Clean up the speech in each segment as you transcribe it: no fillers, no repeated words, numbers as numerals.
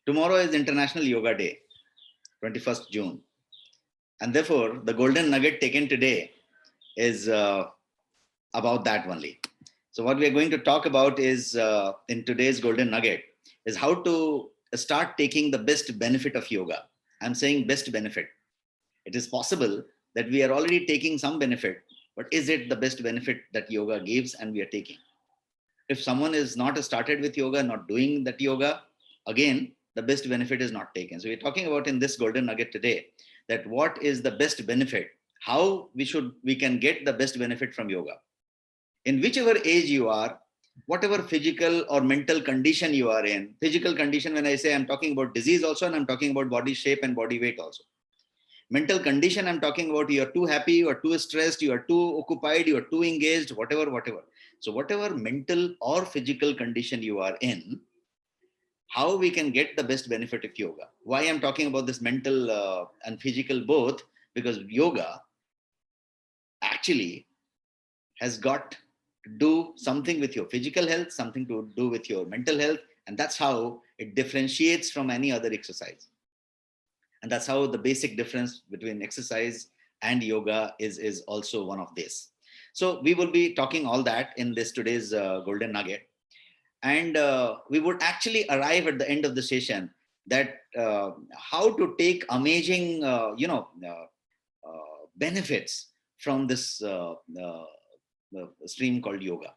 Tomorrow is International Yoga Day, 21st June. And therefore, the golden nugget taken today is about that only. So what we are going to talk about is in today's golden nugget is how to start taking the best benefit of yoga. I'm saying best benefit. It is possible that we are already taking some benefit, but is it the best benefit that yoga gives and we are taking? If someone is not started with yoga, not doing that yoga, again, the best benefit is not taken. So we're talking about in this golden nugget today that what is the best benefit, how we can get the best benefit from yoga. In whichever age you are, whatever physical or mental condition you are in, physical condition, when I say I'm talking about disease also, and I'm talking about body shape and body weight also. Mental condition, I'm talking about you are too happy, you are too stressed, you are too occupied, you are too engaged, whatever. So whatever mental or physical condition you are in, how we can get the best benefit of yoga. Why I'm talking about this mental and physical both, because yoga actually has got to do something with your physical health, something to do with your mental health, and that's how it differentiates from any other exercise. And that's how the basic difference between exercise and yoga is also one of this. So we will be talking all that in this today's golden nugget. And we would actually arrive at the end of the session that how to take amazing, benefits from this stream called yoga.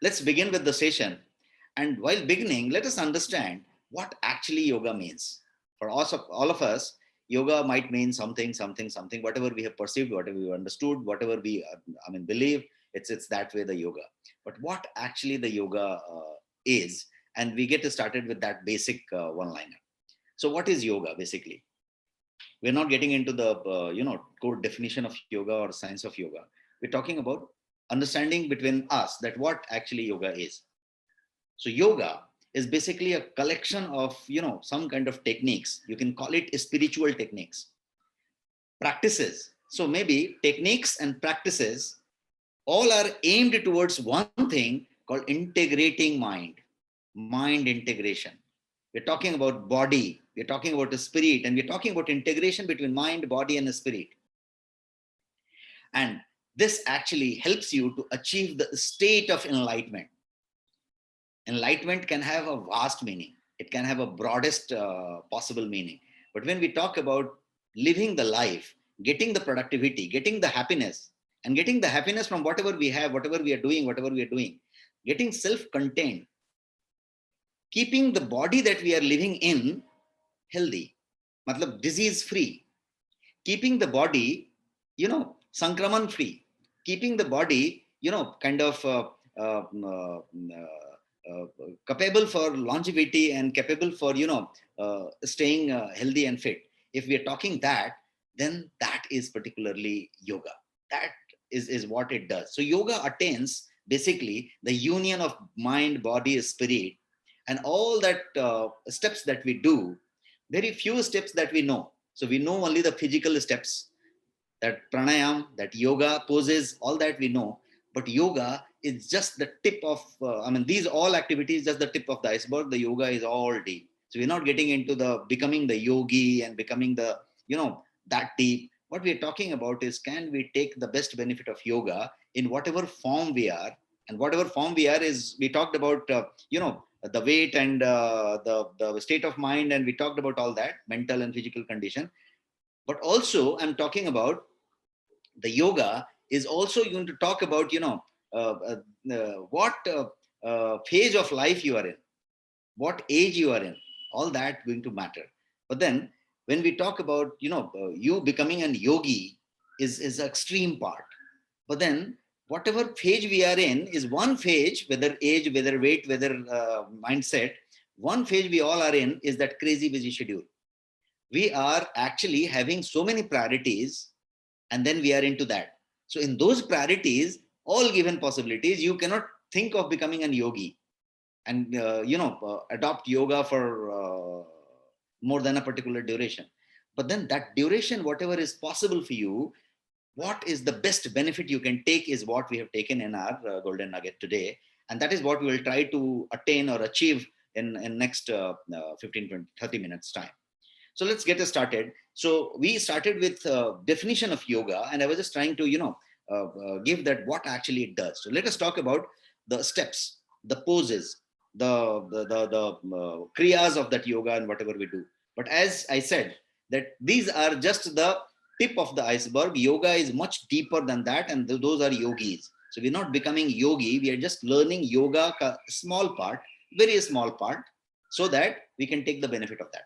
Let's begin with the session. And while beginning, let us understand what actually yoga means. For us, all of us, yoga might mean something, whatever we have perceived, whatever we understood, whatever we, believe, it's that way the yoga. But what actually the yoga is, and we get started with that basic one-liner. So what is yoga basically? We're not getting into the, core definition of yoga or science of yoga. We're talking about understanding between us that what actually yoga is. So yoga is basically a collection of, some kind of techniques. You can call it spiritual techniques, practices. So maybe techniques and practices all are aimed towards one thing called integrating mind integration. We're talking about body, we're talking about the spirit, and we're talking about integration between mind, body, and the spirit. And this actually helps you to achieve the state of enlightenment. Enlightenment can have a vast meaning. It can have a broadest possible meaning. But when we talk about living the life, getting the productivity, getting the happiness, and getting the happiness from whatever we have, whatever we are doing, getting self-contained, keeping the body that we are living in healthy, matlab disease free, keeping the body, sankraman free, keeping the body, kind of capable for longevity and capable for, staying healthy and fit. If we are talking that, then that is particularly yoga. That is what it does. So yoga attains basically the union of mind, body, spirit, and all that steps that we do. Very few steps that we know. So we know only the physical steps, that pranayam, that yoga poses, all that we know. But yoga is just the tip of, these all activities, just the tip of the iceberg. The yoga is all deep. So we're not getting into the becoming the yogi and becoming the, that deep. What we're talking about is, can we take the best benefit of yoga in whatever form we are? And whatever form we are is, we talked about, the weight and the state of mind, and we talked about all that, mental and physical condition. But also, I'm talking about the yoga is also going to talk about, what phase of life you are in, what age you are in, all that going to matter. But then when we talk about, you becoming an yogi is an extreme part. But then whatever phase we are in is one phase, whether age, whether weight, whether mindset, one phase we all are in is that crazy busy schedule. We are actually having so many priorities, and then we are into that. So in those priorities, all given possibilities, you cannot think of becoming an yogi and adopt yoga for more than a particular duration. But then that duration, whatever is possible for you, what is the best benefit you can take is what we have taken in our golden nugget today. And that is what we will try to attain or achieve in next 15, 20, 30 minutes time. So let's get us started. So we started with definition of yoga, and I was just trying to, give that what actually it does. So let us talk about the steps, the poses, the kriyas of that yoga and whatever we do. But as I said, that these are just the tip of the iceberg. Yoga is much deeper than that, and those are yogis. So we're not becoming yogi. We are just learning yoga, small part, very small part, so that we can take the benefit of that.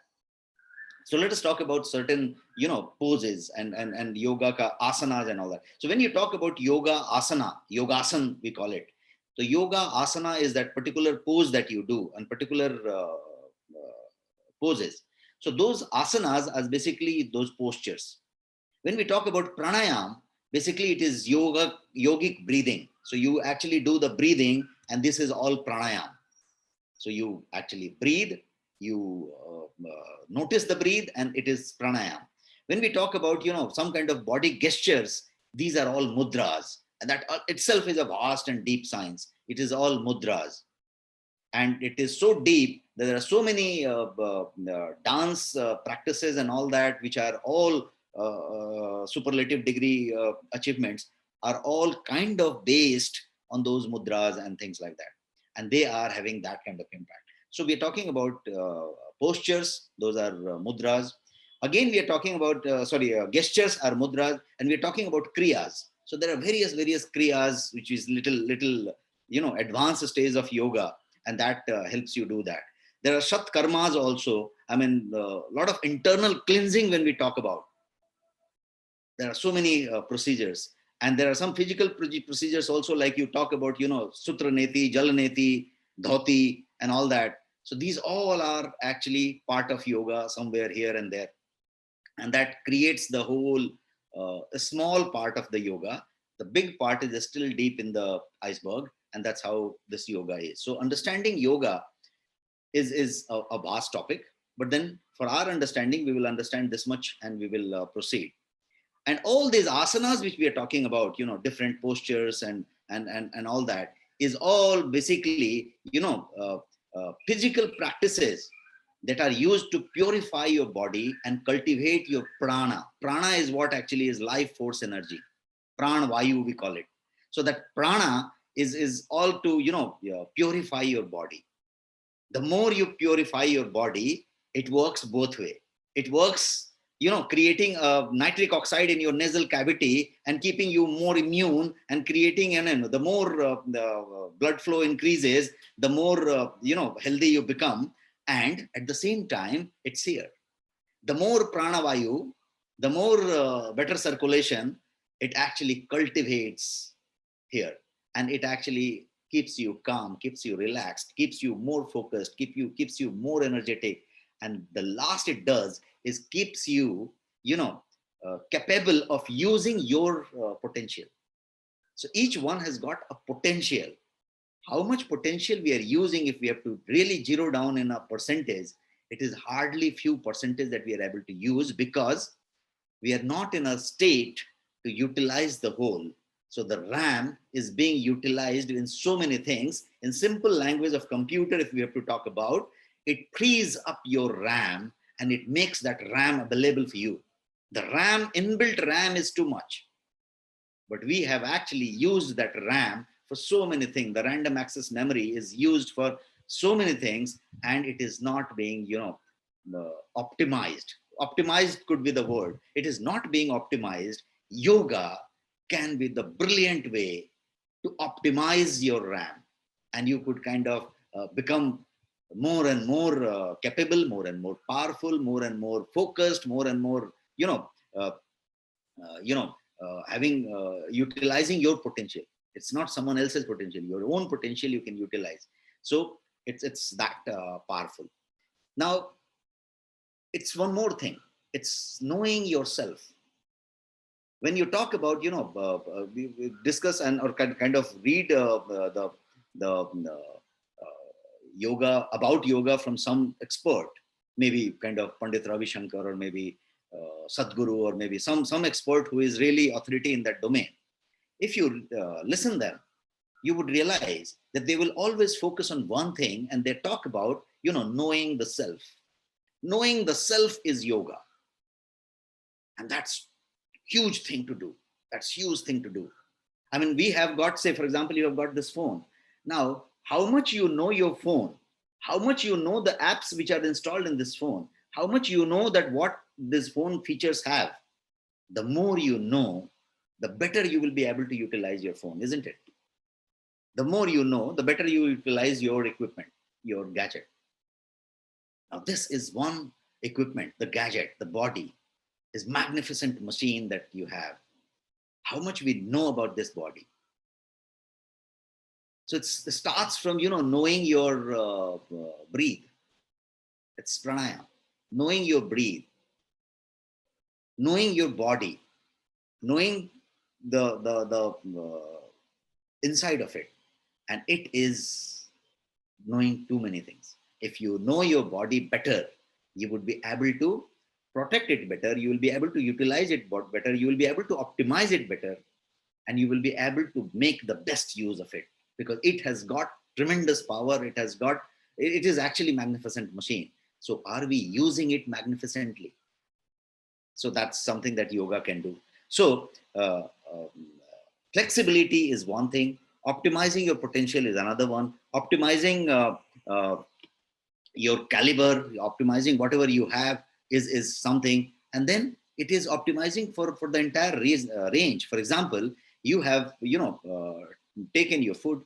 So let us talk about certain, poses and yoga ka asanas and all that. So when you talk about yoga asana, yogasan we call it. So yoga asana is that particular pose that you do and particular poses. So those asanas are basically those postures. When we talk about pranayam, basically it is yogic breathing. So you actually do the breathing, and this is all pranayam. So you actually breathe, you notice the breathe, and it is pranayam. When we talk about, some kind of body gestures, these are all mudras, and that itself is a vast and deep science. It is all mudras, and it is so deep that there are so many dance practices and all that, which are all superlative degree achievements, are all kind of based on those mudras and things like that, and they are having that kind of impact. So we are talking about postures, those are mudras. Again, we are talking about gestures are mudras, and we are talking about kriyas. So there are various kriyas, which is little advanced stage of yoga, and that helps you do that. There are shat karmas also. I mean, a lot of internal cleansing when we talk about. There are so many procedures, and there are some physical procedures also, like you talk about, sutra neti, jal neti, dhoti, and all that. So these all are actually part of yoga somewhere here and there, and that creates the whole a small part of the yoga. The big part is still deep in the iceberg, and that's how this yoga is. So understanding yoga is a vast topic, but then for our understanding, we will understand this much, and we will proceed. And all these asanas which we are talking about, different postures and all that, is all basically physical practices that are used to purify your body and cultivate your prana is what actually is life force energy. Prana vayu we call it. So that prana is all to purify your body. The more you purify your body, it works both way. It works, creating a nitric oxide in your nasal cavity and keeping you more immune, and creating the more the blood flow increases, the more healthy you become. And at the same time, it's here. The more pranavayu, the more better circulation, it actually cultivates here, and it actually keeps you calm, keeps you relaxed, keeps you more focused, keeps you more energetic. And the last it does is keeps you capable of using your potential. So each one has got a potential. How much potential we are using, if we have to really zero down in a percentage, it is hardly few percentage that we are able to use, because we are not in a state to utilize the whole. So the RAM is being utilized in so many things. In simple language of computer, if we have to talk about, it frees up your RAM, and it makes that RAM available for you. The RAM, inbuilt RAM, is too much, but we have actually used that RAM for so many things. The random access memory is used for so many things, and it is not being optimized. Optimized could be the word. It is not being optimized. Yoga can be the brilliant way to optimize your RAM, and you could kind of become more and more capable, more and more powerful, more and more focused, more and more uh, having utilizing your potential. It's not someone else's potential, your own potential you can utilize. So it's that powerful. Now it's one more thing. It's knowing yourself. When you talk about, we discuss and or kind of read the yoga from some expert, maybe kind of Pandit Ravi Shankar, or maybe Sadhguru, or maybe some expert who is really authority in that domain. If you listen them, you would realize that they will always focus on one thing, and they talk about, knowing the self. Knowing the self is yoga. And that's huge thing to do. That's huge thing to do. I mean, we have got, say, for example, you have got this phone. Now, how much you know your phone, how much you know the apps which are installed in this phone, how much you know that what this phone features have, the more you know, the better you will be able to utilize your phone, isn't it? The more you know, the better you utilize your equipment, your gadget. Now, this is one equipment, the gadget, the body, is magnificent machine that you have. How much we know about this body. So it starts from, knowing your breathe. It's pranayama. Knowing your breathe, knowing your body, knowing the inside of it. And it is knowing too many things. If you know your body better, you would be able to protect it better. You will be able to utilize it better. You will be able to optimize it better. And you will be able to make the best use of it, because it has got tremendous power. It is actually magnificent machine. So are we using it magnificently? So that's something that yoga can do. So flexibility is one thing. Optimizing your potential is another one. Optimizing your caliber, optimizing whatever you have is something. And then it is optimizing for the entire range. For example, you have, taken your food.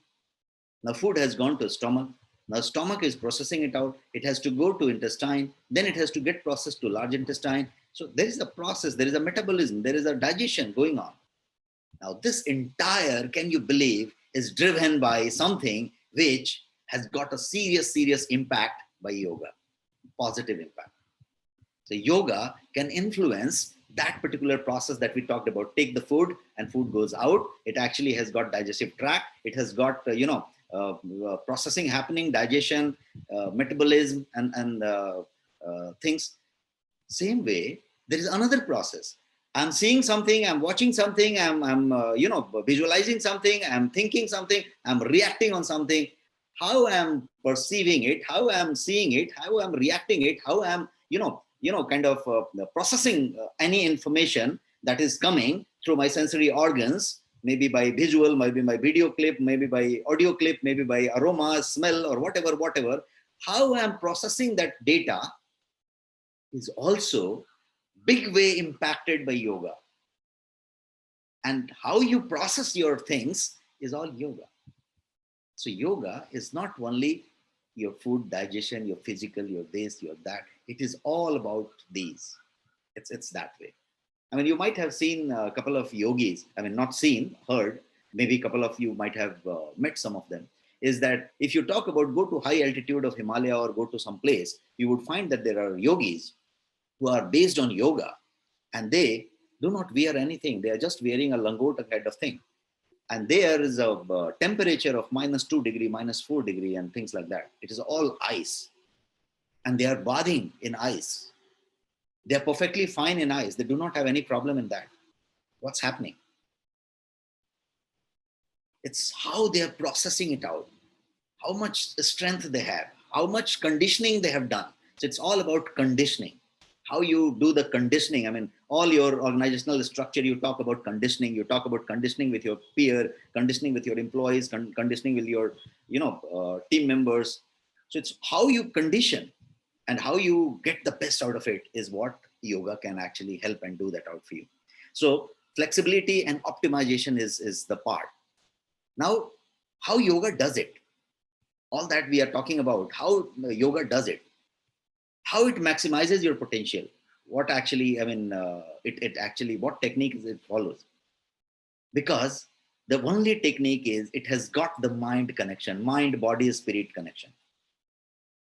Now food has gone to stomach. Now stomach is processing it out. It has to go to intestine. Then it has to get processed to large intestine. So there is a process, there is a metabolism, there is a digestion going on. Now this entire, can you believe, is driven by something which has got a serious impact by yoga, positive impact. So yoga can influence that particular process that we talked about. Take the food and food goes out. It actually has got digestive tract. It has got, processing happening, digestion, metabolism, and things. Same way, there is another process. I'm seeing something, I'm watching something, I'm visualizing something, I'm thinking something, I'm reacting on something. How I'm perceiving it, how I'm seeing it, how I'm reacting it, how I'm, kind of processing any information that is coming through my sensory organs, maybe by visual, maybe by video clip, maybe by audio clip, maybe by aroma, smell, or whatever. How I'm processing that data is also big way impacted by yoga. And how you process your things is all yoga. So yoga is not only your food digestion, your physical, your this, your that. It is all about these. It's that way. I mean, you might have seen a couple of yogis. I mean, not seen, heard. Maybe a couple of you might have met some of them. Is that if you talk about go to high altitude of Himalaya or go to some place, you would find that there are yogis who are based on yoga, and they do not wear anything. They are just wearing a langota kind of thing. And there is a temperature of -2 degree, -4 degree, and things like that. It is all ice. And they are bathing in ice. They are perfectly fine in ice. They do not have any problem in that. What's happening? It's how they are processing it out, how much strength they have, how much conditioning they have done. So it's all about conditioning. How you do the conditioning. I mean, all your organizational structure, you talk about conditioning. You talk about conditioning with your peer, conditioning with your employees, conditioning with your, team members. So it's how you condition and how you get the best out of it is what yoga can actually help and do that out for you. So flexibility and optimization is the part. Now, how yoga does it, all that we are talking about, how yoga does it, how it maximizes your potential, what actually, it actually, what technique it follows. Because the only technique is it has got the mind connection, mind, body, spirit connection.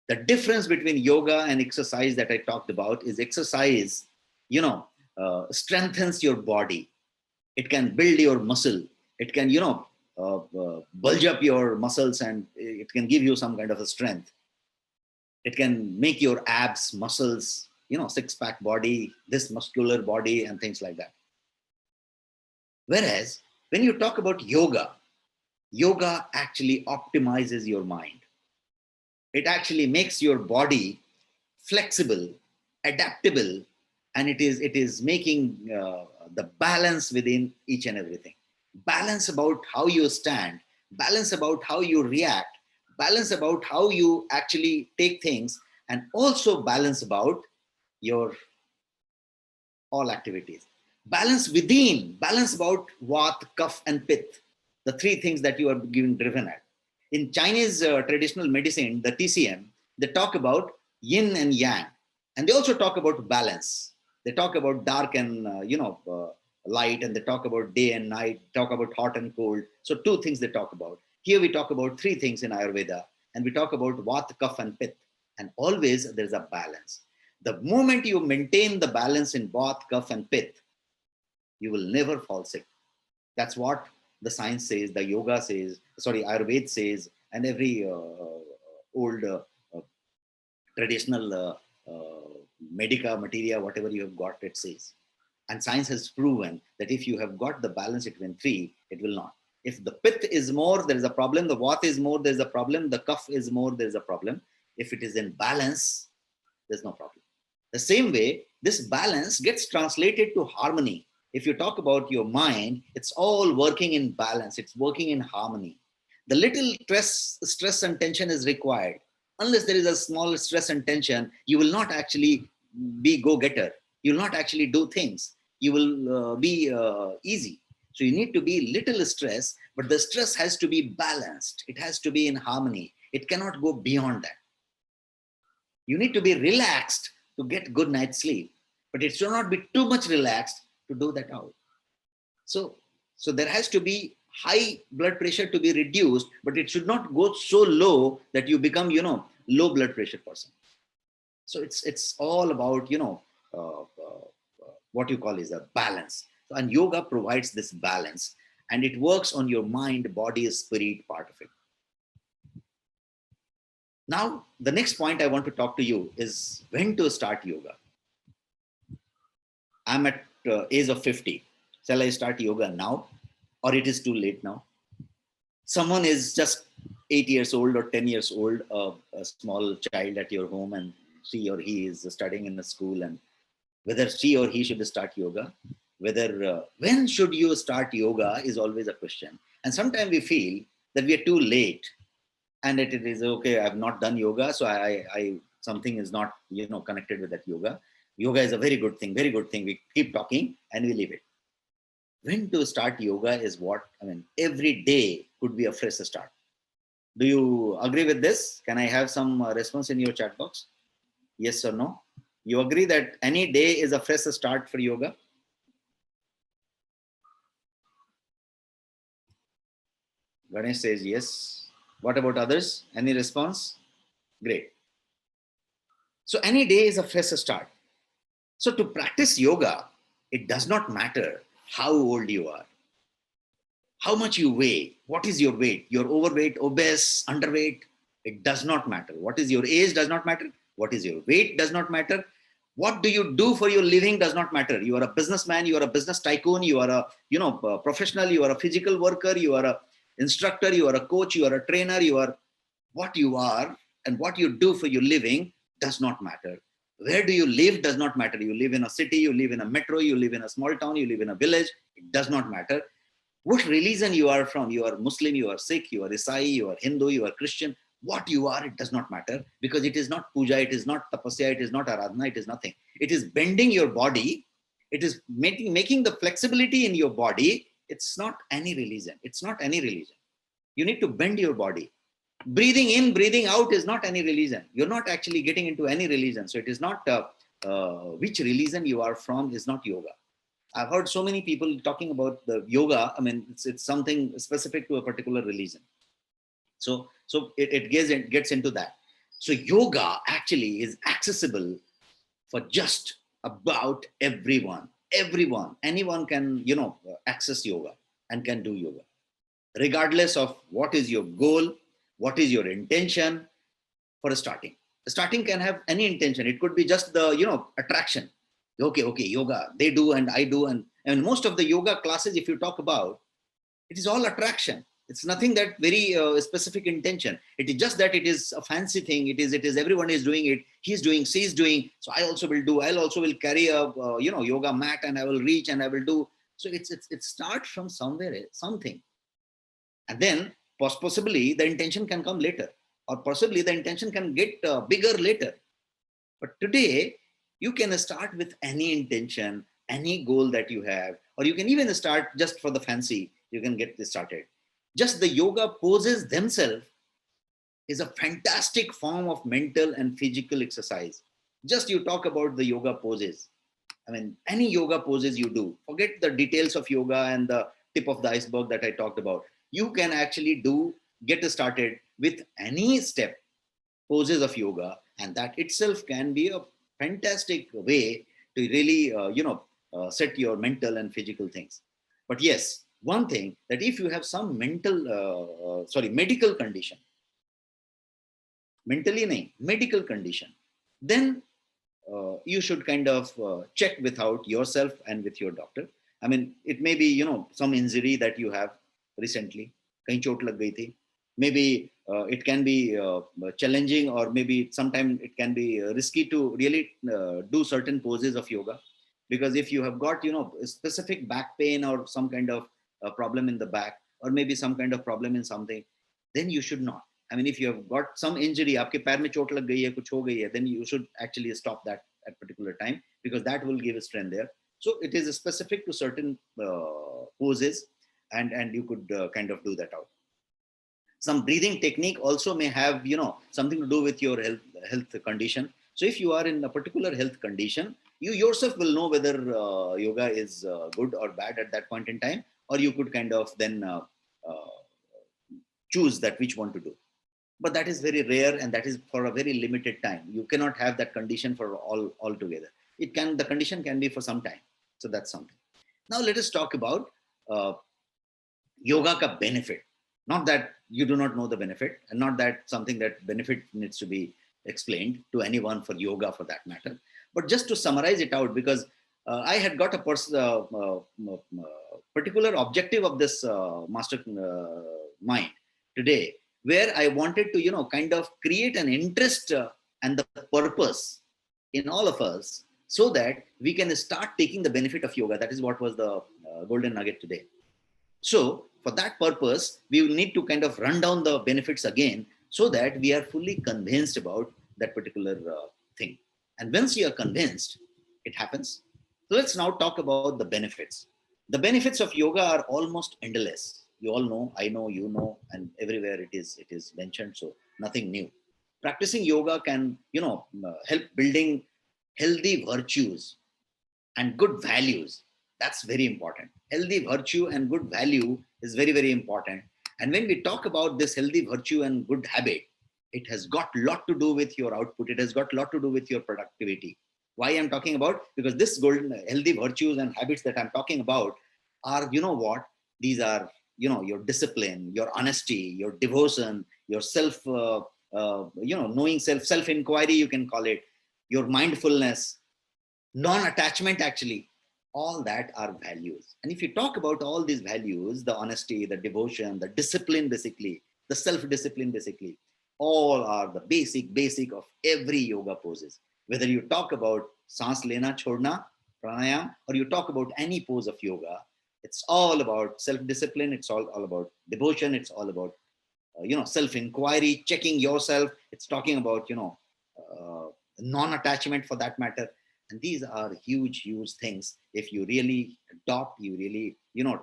The difference between yoga and exercise that I talked about is exercise, strengthens your body. It can build your muscle. It can, bulge up your muscles, and it can give you some kind of a strength. It can make your abs, muscles, six-pack body, this muscular body, and things like that. Whereas when you talk about yoga yoga actually optimizes your mind. It actually makes your body flexible, adaptable, and it is making the balance within each and everything. Balance about how you stand, balance about how you react, balance about how you actually take things, and also balance about your all activities. Balance within, balance about Vat, Kapha, and Pith, the three things that you are giving driven at. In Chinese traditional medicine, the TCM, they talk about yin and yang, and they also talk about balance. They talk about dark and light, and they talk about day and night, talk about hot and cold. So two things they talk about. Here we talk about three things in Ayurveda, and we talk about Vat, Kapha, and Pith, and always there's a balance. The moment you maintain the balance in Vat, Kapha, and Pith, you will never fall sick. That's what the science says, the yoga says, sorry, Ayurveda says, and every old uh, traditional medica materia, whatever you have got, it says. And science has proven that if you have got the balance between three, it will not. If the pith is more, there is a problem. The vat is more, there is a problem. The kapha is more, there is a problem. If it is in balance, there's no problem. The same way, this balance gets translated to harmony. If you talk about your mind, it's all working in balance. It's working in harmony. The little stress and tension is required. Unless there is a small stress and tension, you will not actually be go-getter. You will not actually do things. You will be easy. So you need to be little stress, but the stress has to be balanced. It has to be in harmony. It cannot go beyond that. You need to be relaxed to get good night's sleep, but it should not be too much relaxed to do that out. So there has to be high blood pressure to be reduced, but it should not go so low that you become, low blood pressure person. So it's all about, what you call is a balance. So, and yoga provides this balance, and it works on your mind, body, spirit part of it. Now, the next point I want to talk to you is when to start yoga. I'm at age of 50. Shall I start yoga now, or it is too late now? Someone is just 8 years old or 10 years old, a small child at your home, and she or he is studying in a school, and whether she or he should start yoga, whether when should you start yoga is always a question. And sometimes we feel that we are too late, and it is okay, I've not done yoga, so I something is not connected with that yoga. Yoga is a very good thing, very good thing. We keep talking and we leave it. When to start yoga is what, every day could be a fresh start. Do you agree with this? Can I have some response in your chat box? Yes or no? You agree that any day is a fresh start for yoga? Ganesh says yes. What about others? Any response? Great. So any day is a fresh start. So to practice yoga, it does not matter how old you are, how much you weigh, what is your weight, you're overweight, obese, underweight, it does not matter. What is your age does not matter. What is your weight does not matter. What do you do for your living does not matter. You are a businessman, you are a business tycoon, you are a professional, you are a physical worker, you are a instructor, you are a coach, you are a trainer, you are what you are, and what you do for your living does not matter. Where do you live does not matter. You live in a city, you live in a metro, you live in a small town, you live in a village, it does not matter. What religion you are from, you are Muslim, you are Sikh, you are Isai, you are Hindu, you are Christian, what you are, it does not matter, because it is not puja, it is not tapasya, it is not aradhana, it is nothing. It is bending your body, it is making the flexibility in your body. It's not any religion. It's not any religion. You need to bend your body. Breathing in, breathing out is not any religion. You're not actually getting into any religion. So it is not which religion you are from is not yoga. I've heard so many people talking about the yoga. It's something specific to a particular religion. So it gets into that. So yoga actually is accessible for just about everyone. Anyone can, access yoga and can do yoga, regardless of what is your goal, what is your intention for starting. Starting can have any intention. It could be just the, attraction. Okay, yoga, they do and I do. And most of the yoga classes, if you talk about, it is all attraction. It's nothing that very specific intention. It is just that it is a fancy thing. It is everyone is doing it. He's doing, she's doing. So I also will do. I'll also will carry a yoga mat and I will reach and I will do. So it starts from somewhere, something, and then possibly the intention can come later, or possibly the intention can get bigger later. But today, you can start with any intention, any goal that you have, or you can even start just for the fancy. You can get this started. Just the yoga poses themselves is a fantastic form of mental and physical exercise. Just you talk about the yoga poses. I mean, any yoga poses you do, forget the details of yoga and the tip of the iceberg that I talked about. You can actually get started with any step, poses of yoga, and that itself can be a fantastic way to really, set your mental and physical things. But yes, one thing that if you have some medical condition, mentally nahi, medical condition, then you should kind of check without yourself and with your doctor. I mean, it may be, some injury that you have recently, kahin chot lag gayi thi. Maybe it can be challenging, or maybe sometimes it can be risky to really do certain poses of yoga. Because if you have got, a specific back pain or some kind of problem in the back, or maybe some kind of problem in something, then you should not. I mean, if you have got some injury, आपके पैर में चोट लग गई है, कुछ हो गई है, then you should actually stop that at particular time, because that will give a strength there. So it is specific to certain poses, and you could kind of do that out. Some breathing technique also may have, something to do with your health condition. So if you are in a particular health condition, you yourself will know whether yoga is good or bad at that point in time, or you could kind of then choose that which one to do. But that is very rare, and that is for a very limited time. You cannot have that condition for all together. The condition can be for some time. So that's something. Now let us talk about yoga ka benefit. Not that you do not know the benefit, and not that something that benefit needs to be explained to anyone for yoga for that matter, but just to summarize it out, because I had got a particular objective of this master mind today, where I wanted to, kind of create an interest and the purpose in all of us, so that we can start taking the benefit of yoga. That is what was the golden nugget today. So for that purpose, we will need to kind of run down the benefits again, so that we are fully convinced about that particular thing. And once you are convinced, it happens. So let's now talk about the benefits. The benefits of yoga are almost endless. You all know, I know, you know, and everywhere it is mentioned. So nothing new. Practicing yoga can, help building healthy virtues and good values. That's very important. Healthy virtue and good value is very, very important. And when we talk about this healthy virtue and good habit, it has got a lot to do with your output. It has got a lot to do with your productivity. Why I'm talking about? Because this golden healthy virtues and habits that I'm talking about are, what? These are, your discipline, your honesty, your devotion, your self, knowing self-inquiry, you can call it, your mindfulness, non-attachment, actually. All that are values. And if you talk about all these values, the honesty, the devotion, the discipline, basically, the self-discipline, basically, all are the basic of every yoga poses. Whether you talk about saans lena chhodna, pranayam, or you talk about any pose of yoga, it's all about self-discipline. It's all about devotion. It's all about, self-inquiry, checking yourself. It's talking about, non-attachment for that matter. And these are huge things. If you really adopt, you really,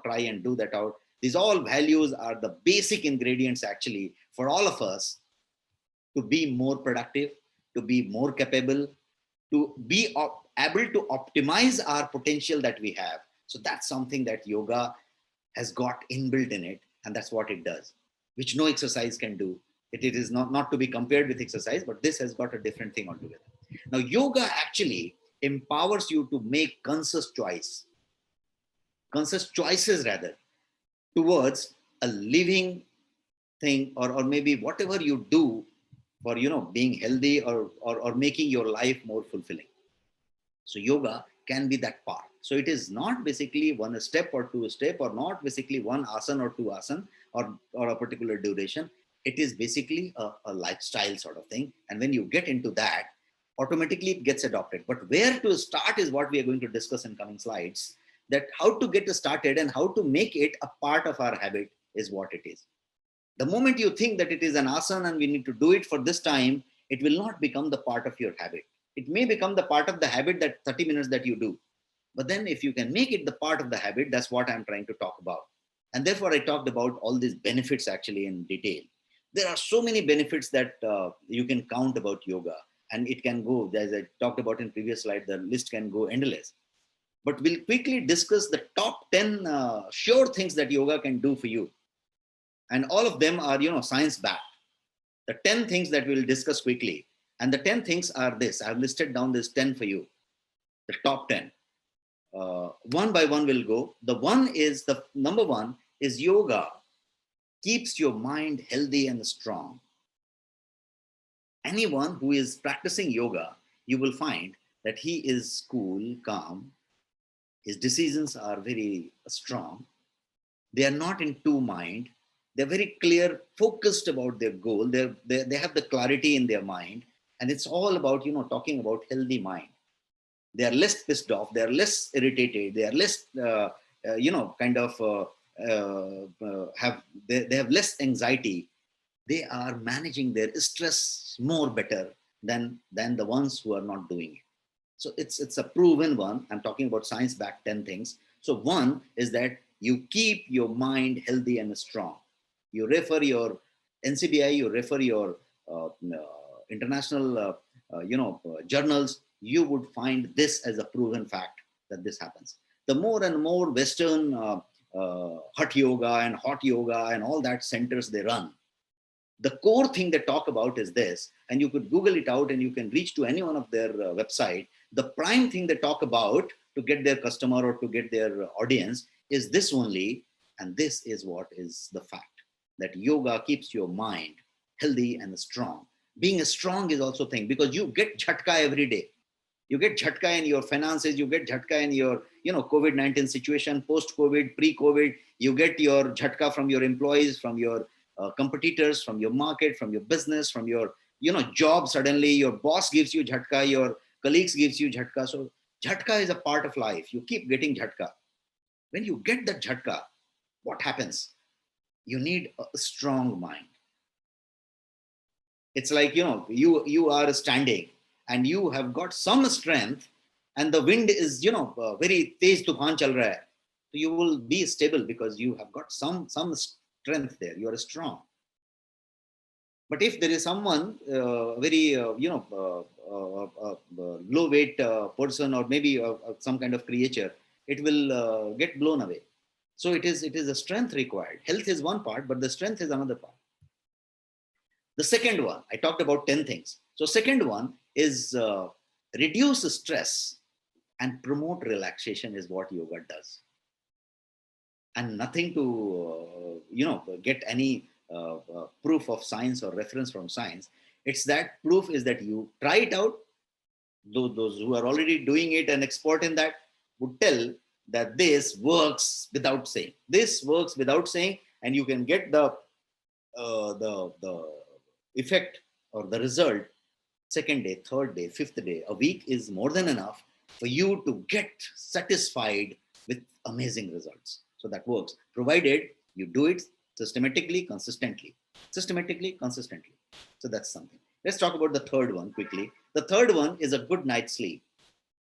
try and do that out. These all values are the basic ingredients actually for all of us to be more productive, to be more capable, to be able to optimize our potential that we have. So that's something that yoga has got inbuilt in it. And that's what it does, which no exercise can do. It is not to be compared with exercise, but this has got a different thing altogether. Now, yoga actually empowers you to make conscious choices rather, towards a living thing, or maybe whatever you do for, being healthy or making your life more fulfilling. So yoga can be that part. So it is not basically one step or two step, or not basically one asana or two asana, or a particular duration. It is basically a lifestyle sort of thing. And when you get into that, automatically it gets adopted. But where to start is what we are going to discuss in coming slides, that how to get started and how to make it a part of our habit is what it is. The moment you think that it is an asana and we need to do it for this time, it will not become the part of your habit. It may become the part of the habit, that 30 minutes that you do. But then if you can make it the part of the habit, that's what I'm trying to talk about. And therefore I talked about all these benefits actually in detail. There are so many benefits that you can count about yoga, and it can go, as I talked about in previous slide, the list can go endless. But we'll quickly discuss the top 10 sure things that yoga can do for you. And all of them are, science backed. The 10 things that we'll discuss quickly. And the 10 things are this. I've listed down this 10 for you. The top 10. One by one we'll go. The number one is yoga keeps your mind healthy and strong. Anyone who is practicing yoga, you will find that he is cool, calm. His decisions are very strong. They are not in two mind. They're very clear, focused about their goal. They have the clarity in their mind. And it's all about, talking about healthy mind. They are less pissed off. They are less irritated. They are less, they have less anxiety. They are managing their stress more better than the ones who are not doing it. So it's a proven one. I'm talking about science-backed 10 things. So one is that you keep your mind healthy and strong. You refer your NCBI, you refer your international, journals, you would find this as a proven fact that this happens. The more and more Western hot yoga and all that centers they run, the core thing they talk about is this, and you could Google it out and you can reach to any one of their website. The prime thing they talk about to get their customer or to get their audience is this only, and this is what is the fact, that yoga keeps your mind healthy and strong. Being strong is also thing, because you get jhatka every day. You get jhatka in your finances, you get jhatka in your, COVID-19 situation, post-COVID, pre-COVID, you get your jhatka from your employees, from your competitors, from your market, from your business, from your, job. Suddenly your boss gives you jhatka, your colleagues gives you jhatka. So jhatka is a part of life. You keep getting jhatka. When you get that jhatka, what happens? You need a strong mind. It's like, you are standing and you have got some strength, and the wind is, very tej tufan chal raha hai. So you will be stable because you have got some strength there. You are strong. But if there is someone very, low weight person, or maybe some kind of creature, it will get blown away. So it is a strength required. Health is one part, but the strength is another part. The second one, I talked about 10 things. So second one is reduce stress and promote relaxation is what yoga does. And nothing to, get any proof of science or reference from science. It's that proof is that you try it out. Those who are already doing it and expert in that would tell that this works without saying. This works without saying, and you can get the effect or the result second day, third day, fifth day. A week is more than enough for you to get satisfied with amazing results. So that works, provided you do it systematically, consistently. So that's something. Let's talk about the third one quickly. The third one is a good night's sleep.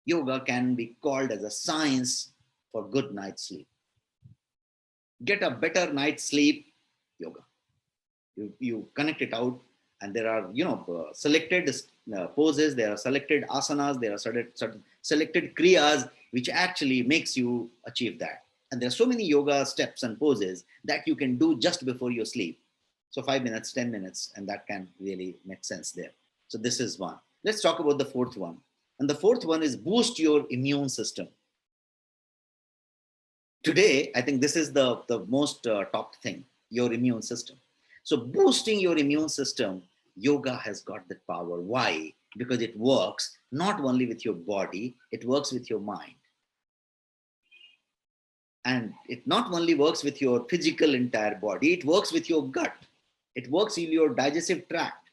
Yoga can be called as a science for good night's sleep. Get a better night's sleep, yoga. You connect it out, and there are, selected poses, there are selected asanas, there are certain selected kriyas, which actually makes you achieve that. And there are so many yoga steps and poses that you can do just before you sleep. So 5 minutes, 10 minutes, and that can really make sense there. So this is one. Let's talk about the fourth one. And the fourth one is boost your immune system. Today, I think this is the most top thing, your immune system. So boosting your immune system, yoga has got that power. Why? because it works not only with your body, it works with your mind. And it not only works with your physical entire body, it works with your gut. It works in your digestive tract.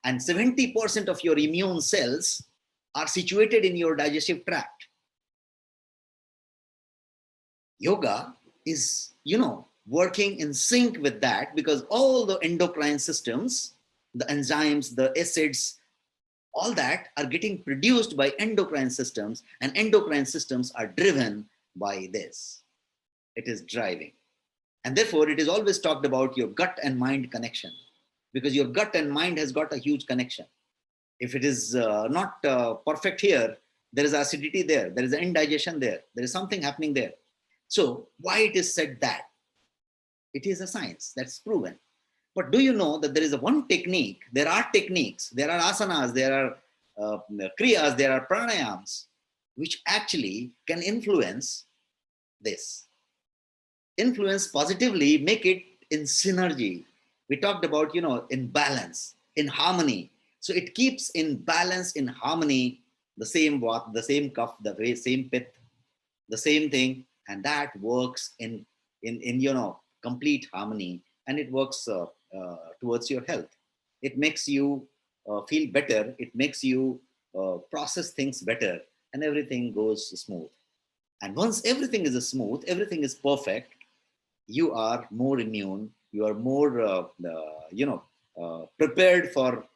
And 70% of your immune cells are situated in your digestive tract. Yoga is, working in sync with that, because all the endocrine systems, the enzymes, the acids, all that are getting produced by endocrine systems, and endocrine systems are driven by this. It is driving. And therefore, it is always talked about your gut and mind connection, because your gut and mind has got a huge connection. If it is not perfect here, there is acidity there, there is indigestion there, there is something happening there. So why it is said that? It is a science that's proven. But do you know that there is a one technique, there are techniques, there are asanas, there are kriyas, there are pranayams, which actually can influence this. Influence positively, make it in synergy. We talked about, in balance, in harmony. So it keeps in balance, in harmony, the same what, the same cup, the same pith, the same thing, and that works in complete harmony, and it works towards your health. It makes you feel better. It makes you process things better, and everything goes smooth. And once everything is smooth, everything is perfect, you are more immune. You are more, prepared for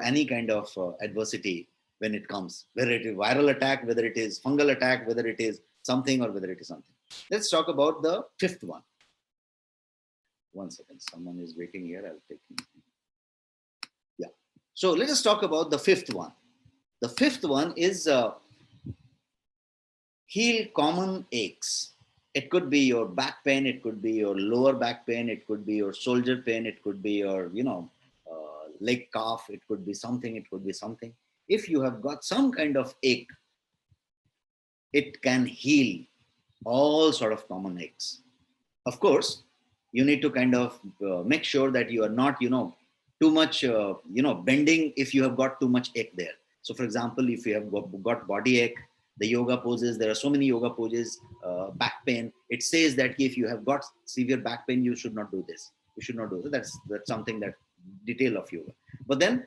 any kind of adversity when it comes, whether it is viral attack, whether it is fungal attack, whether it is something, or whether it is something. Let's talk about the fifth one. One second, someone is waiting here. I'll take him. Yeah. So let us talk about the fifth one. The fifth one is heal common aches. It could be your back pain. It could be your lower back pain. It could be your shoulder pain. It could be your, leg calf. It could be something. It could be something. If you have got some kind of ache, it can heal all sort of common aches. Of course, you need to kind of make sure that you are not, too much, bending if you have got too much ache there. So for example, if you have got body ache, the yoga poses, there are so many yoga poses, back pain. It says that if you have got severe back pain, you should not do this. You should not do that. That's something that detail of yoga. But then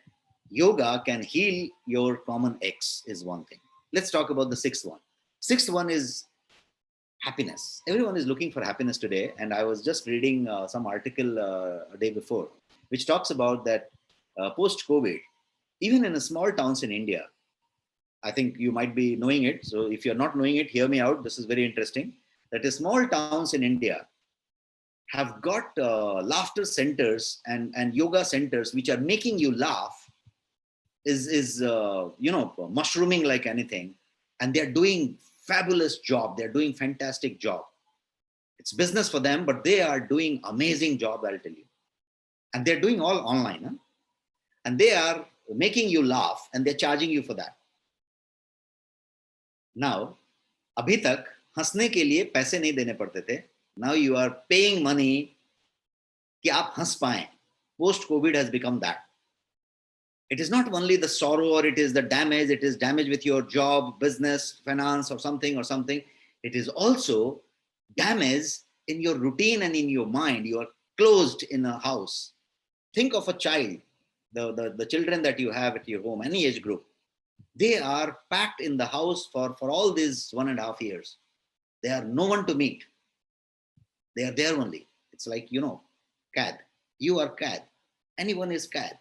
yoga can heal your common aches is one thing. Let's talk about the sixth one. Sixth one is happiness. Everyone is looking for happiness today. And I was just reading some article a day before, which talks about that post-COVID, even in small towns in India, I think you might be knowing it. So if you're not knowing it, hear me out. This is very interesting. That is, small towns in India have got laughter centers and yoga centers, which are making you laugh, is mushrooming like anything. And they're doing fabulous job. They're doing fantastic job. It's business for them, but they are doing amazing job, I'll tell you. And they're doing all online. Huh? And they are making you laugh, and they're charging you for that. Now, अभी तक हंसने के लिए पैसे नहीं देने पड़ते थे. Now you are paying money कि आप हंस पाएं. Post-COVID has become that. It is not only the sorrow or it is the damage, it is damage with your job, business, finance, or something. It is also damage in your routine and in your mind. You are closed in a house. Think of a child, the children that you have at your home, any age group. They are packed in the house for all these 1.5 years. They are no one to meet. They are there only. It's like, CAD. You are CAD. Anyone is CAD.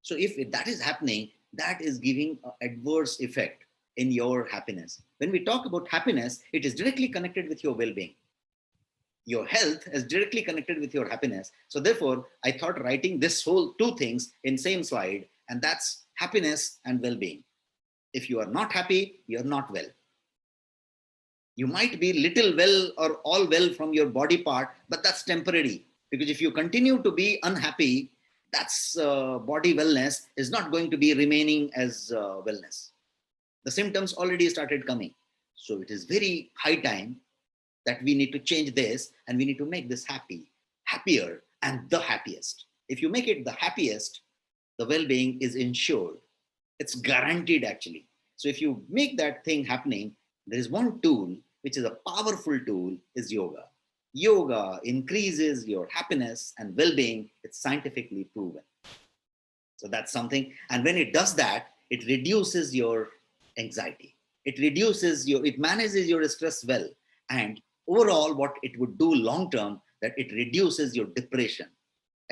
So if that is happening, that is giving an adverse effect in your happiness. When we talk about happiness, it is directly connected with your well-being. Your health is directly connected with your happiness. So therefore, I thought writing this whole two things in same slide, and that's happiness and well-being. If you are not happy, you're not well. You might be little well or all well from your body part, but that's temporary. Because if you continue to be unhappy, that's body wellness is not going to be remaining as wellness. The symptoms already started coming. So it is very high time that we need to change this, and we need to make this happier, and the happiest. If you make it the happiest, the well-being is ensured. It's guaranteed actually. So if you make that thing happening, there is one tool which is a powerful tool, is yoga. Yoga increases your happiness and well-being. It's scientifically proven. So that's something. And when it does that, it reduces your anxiety. It manages your stress well. And overall, what it would do long term, that it reduces your depression.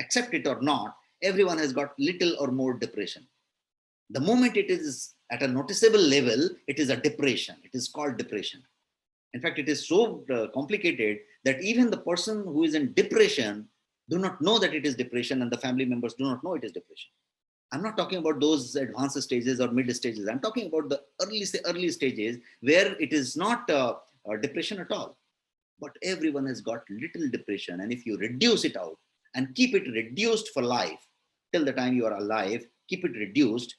Accept it or not, everyone has got little or more depression. The moment it is at a noticeable level, it is a depression. It is called depression. In fact, it is so complicated that even the person who is in depression do not know that it is depression, and the family members do not know it is depression. I'm not talking about those advanced stages or mid stages. I'm talking about the early stages where it is not depression at all. But everyone has got little depression. And if you reduce it out and keep it reduced for life, till the time you are alive, keep it reduced,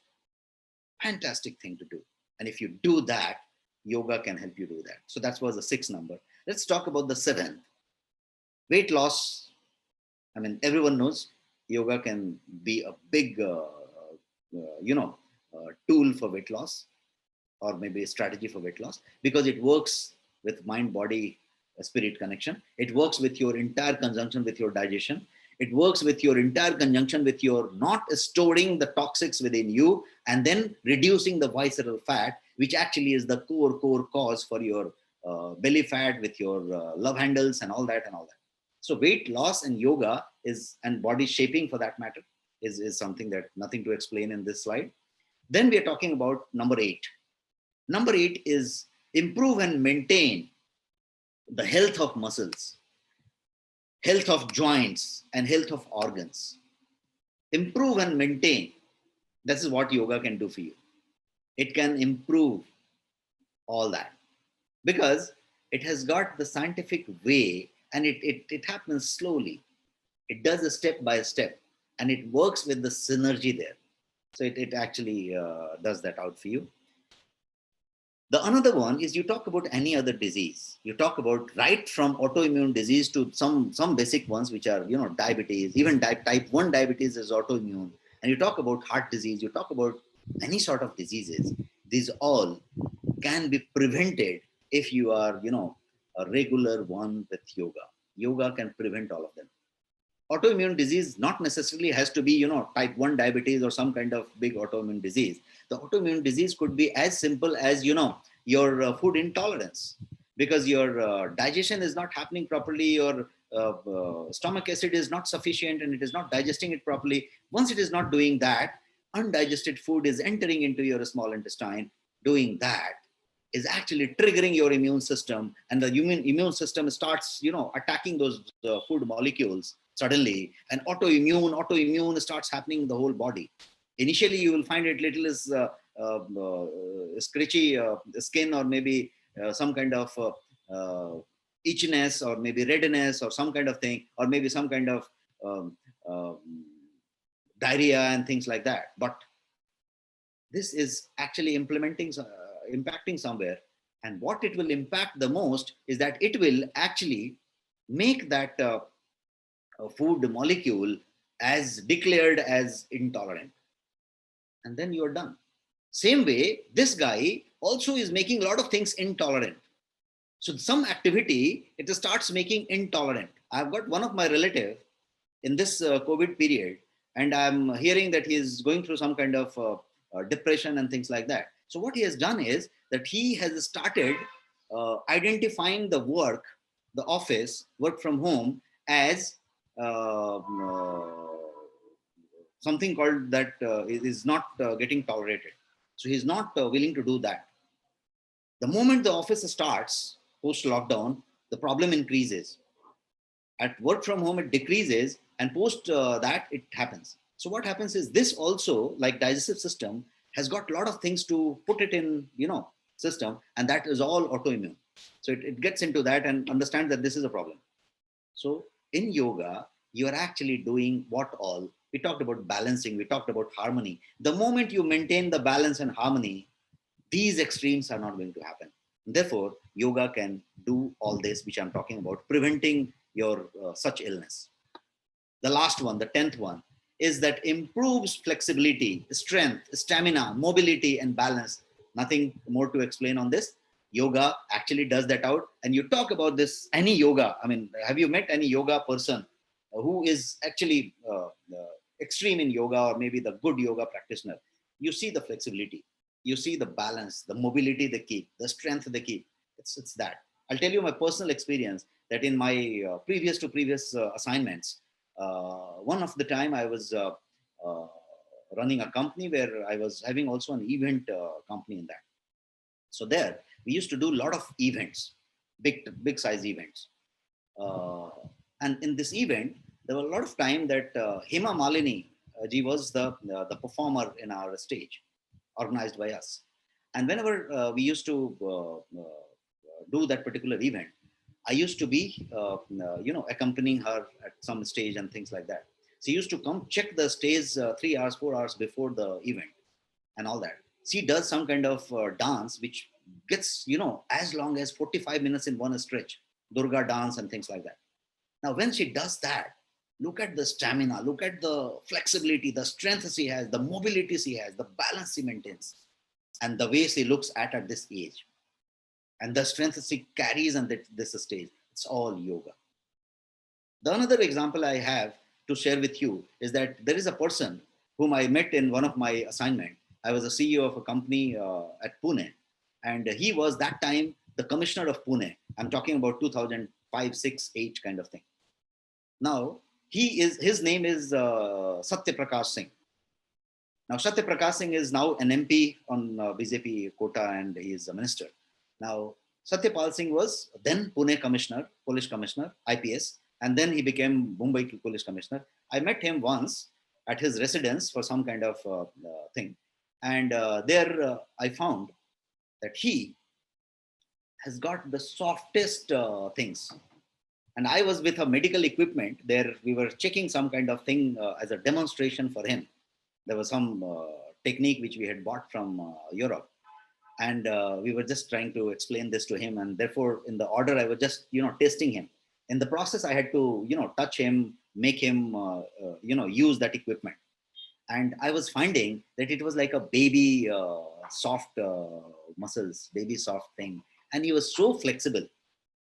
fantastic thing to do. And if you do that, yoga can help you do that. So that was the 6th number. Let's talk about the 7th. Weight loss. I mean, everyone knows yoga can be a big, tool for weight loss, or maybe a strategy for weight loss, because it works with mind, body, spirit connection. It works with your entire conjunction with your digestion. It works with your entire conjunction with your not storing the toxics within you and then reducing the visceral fat, which actually is the core cause for your belly fat, with your love handles and all that and all that. So weight loss and yoga and body shaping for that matter, is something that nothing to explain in this slide. Then we are talking about number 8. Number 8 is improve and maintain the health of muscles, health of joints, and health of organs. Improve and maintain. This is what yoga can do for you. It can improve all that because it has got the scientific way, and it happens slowly. It does a step by step, and it works with the synergy there. So it actually does that out for you. The another one is, you talk about any other disease. You talk about right from autoimmune disease to some basic ones, which are, diabetes, even type 1 diabetes is autoimmune. And you talk about heart disease, you talk about any sort of diseases. These all can be prevented if you are, a regular one with yoga. Yoga can prevent all of them. Autoimmune disease not necessarily has to be, type 1 diabetes or some kind of big autoimmune disease. The autoimmune disease could be as simple as, your food intolerance, because your digestion is not happening properly, your stomach acid is not sufficient and it is not digesting it properly. Once it is not doing that, undigested food is entering into your small intestine. Doing that is actually triggering your immune system, and the immune system starts, attacking those food molecules suddenly, and autoimmune starts happening in the whole body. Initially, you will find it little is scratchy skin, or maybe some kind of itchiness, or maybe redness, or some kind of thing, or maybe some kind of um, um, diarrhea and things like that. But this is actually impacting somewhere. And what it will impact the most is that it will actually make that food molecule as declared as intolerant. And then you're done. Same way, this guy also is making a lot of things intolerant. So some activity, it starts making intolerant. I've got one of my relative in this COVID period, and I'm hearing that he's going through some kind of depression and things like that. So what he has done is that he has started identifying the work from home, as something called that is not getting tolerated. So he's not willing to do that. The moment the office starts post lockdown, the problem increases. At work from home, it decreases, and post that it happens. So what happens is, this also, like digestive system, has got a lot of things to put it in, system, and that is all autoimmune. So it gets into that and understands that this is a problem. So in yoga, you are actually doing what all? We talked about balancing, we talked about harmony. The moment you maintain the balance and harmony, these extremes are not going to happen. Therefore, yoga can do all this, which I'm talking about, preventing your such illness. The last one, the 10th one, is that improves flexibility, strength, stamina, mobility, and balance. Nothing more to explain on this. Yoga actually does that out. And you talk about this, any yoga. I mean, have you met any yoga person who is actually extreme in yoga, or maybe the good yoga practitioner? You see the flexibility, you see the balance, the mobility they keep, the strength they keep. It's that. I'll tell you my personal experience that in my previous assignments, one of the time I was uh, running a company where I was having also an event company in that. So there we used to do a lot of events, big size events. Uh, and in this event, there was a lot of time that Hema Malini ji was the performer in our stage, organized by us. And whenever we used to do that particular event, I used to be, accompanying her at some stage and things like that. She used to come check the stage 3 hours, 4 hours before the event and all that. She does some kind of dance which gets, as long as 45 minutes in one stretch, Durga dance and things like that. Now, when she does that, look at the stamina, look at the flexibility, the strength she has, the mobility she has, the balance she maintains, and the way she looks at this age, and the strength she carries on this stage. It's all yoga. The another example I have to share with you is that there is a person whom I met in one of my assignment. I was a CEO of a company at Pune, and he was that time the commissioner of Pune. I'm talking about 2005, 6, 8 kind of thing. Now, his name is Satya Prakash Singh. Now, Satya Prakash Singh is now an MP on BJP quota, and he is a minister. Now, Satyapal Singh was then Pune commissioner, police commissioner, IPS, and then he became Mumbai police commissioner. I met him once at his residence for some kind of thing. And there I found that he has got the softest things. And I was with a medical equipment there. We were checking some kind of thing as a demonstration for him. There was some technique which we had bought from Europe. And we were just trying to explain this to him. And therefore, in the order, I was just, testing him. In the process, I had to, touch him, make him, use that equipment. And I was finding that it was like a baby soft muscles, baby soft thing. And he was so flexible.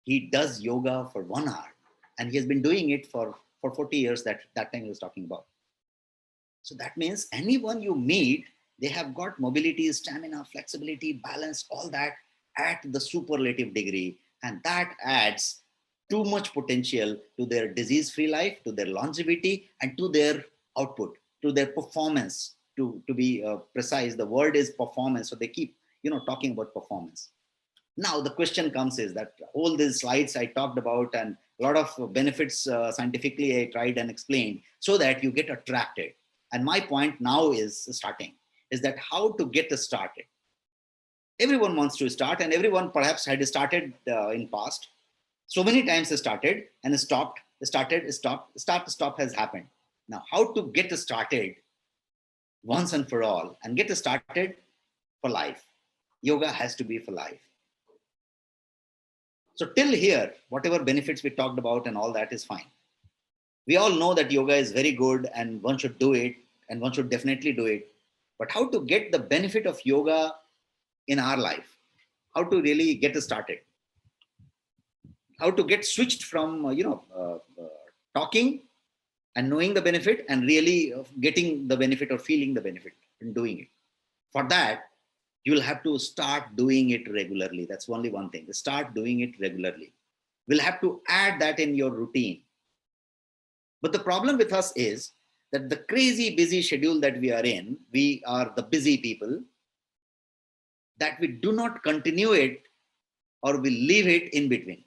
He does yoga for 1 hour, and he has been doing it for 40 years that time he was talking about. So that means anyone you meet, they have got mobility, stamina, flexibility, balance, all that at the superlative degree. And that adds too much potential to their disease-free life, to their longevity, and to their output, to their performance. To be precise, the word is performance. So they keep, talking about performance. Now the question comes is that all these slides I talked about and a lot of benefits scientifically I tried and explained so that you get attracted. And my point now is that how to get started. Everyone wants to start, and everyone perhaps had started in past. So many times they started and stopped, started, stopped, stop has happened. Now, how to get started once and for all and get started for life? Yoga has to be for life. So till here, whatever benefits we talked about and all that is fine. We all know that yoga is very good and one should do it, and one should definitely do it. But how to get the benefit of yoga in our life? How to really get started? How to get switched from, talking and knowing the benefit and really getting the benefit or feeling the benefit in doing it. For that, you will have to start doing it regularly. That's only one thing. Start doing it regularly. We'll have to add that in your routine. But the problem with us is that the crazy busy schedule that we are in, we are the busy people, that we do not continue it or we leave it in between.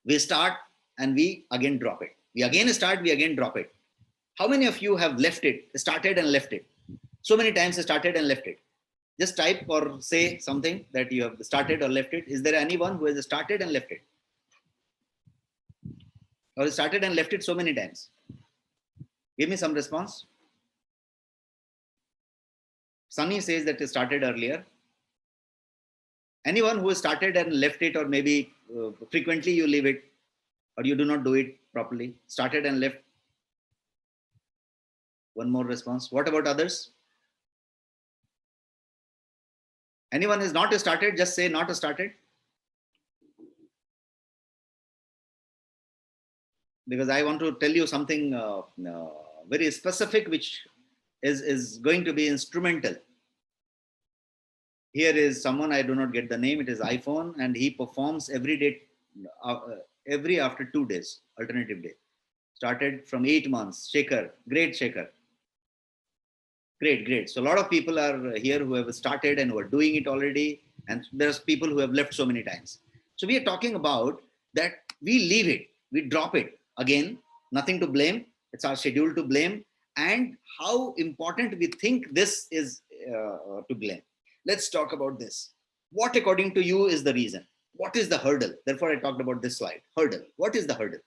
We start and we again drop it. We again start, we again drop it. How many of you have left it, started and left it? So many times started and left it. Just type or say something that you have started or left it. Is there anyone who has started and left it? Or started and left it so many times? Give me some response. Sunny says that it started earlier. Anyone who started and left it, or maybe frequently you leave it, or you do not do it properly, started and left? One more response. What about others? Anyone is not started? Just say not started. Because I want to tell you something very specific, which is going to be instrumental. Here is someone, I do not get the name, it is iPhone, and he performs every day, every after 2 days, alternative day. Started from 8 months, Shaker, great Shaker. Great, great. So a lot of people are here who have started and who are doing it already. And there's people who have left so many times. So we are talking about that we leave it, we drop it. Again, nothing to blame. It's our schedule to blame. And how important we think this is to blame. Let's talk about this. What according to you is the reason? What is the hurdle? Therefore, I talked about this slide. Hurdle. What is the hurdle?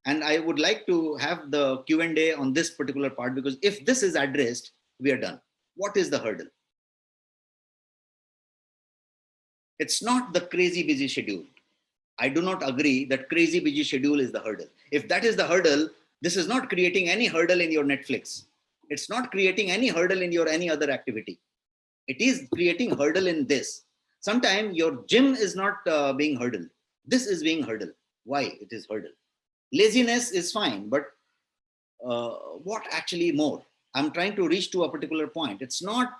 And I would like to have the Q&A on this particular part, because if this is addressed, we are done. What is the hurdle? It's not the crazy busy schedule. I do not agree that crazy busy schedule is the hurdle. If that is the hurdle, this is not creating any hurdle in your Netflix. It's not creating any hurdle in your any other activity. It is creating hurdle in this. Sometimes your gym is not being hurdled. This is being hurdled. Why it is hurdled? Laziness is fine, but what actually more? I'm trying to reach to a particular point. It's not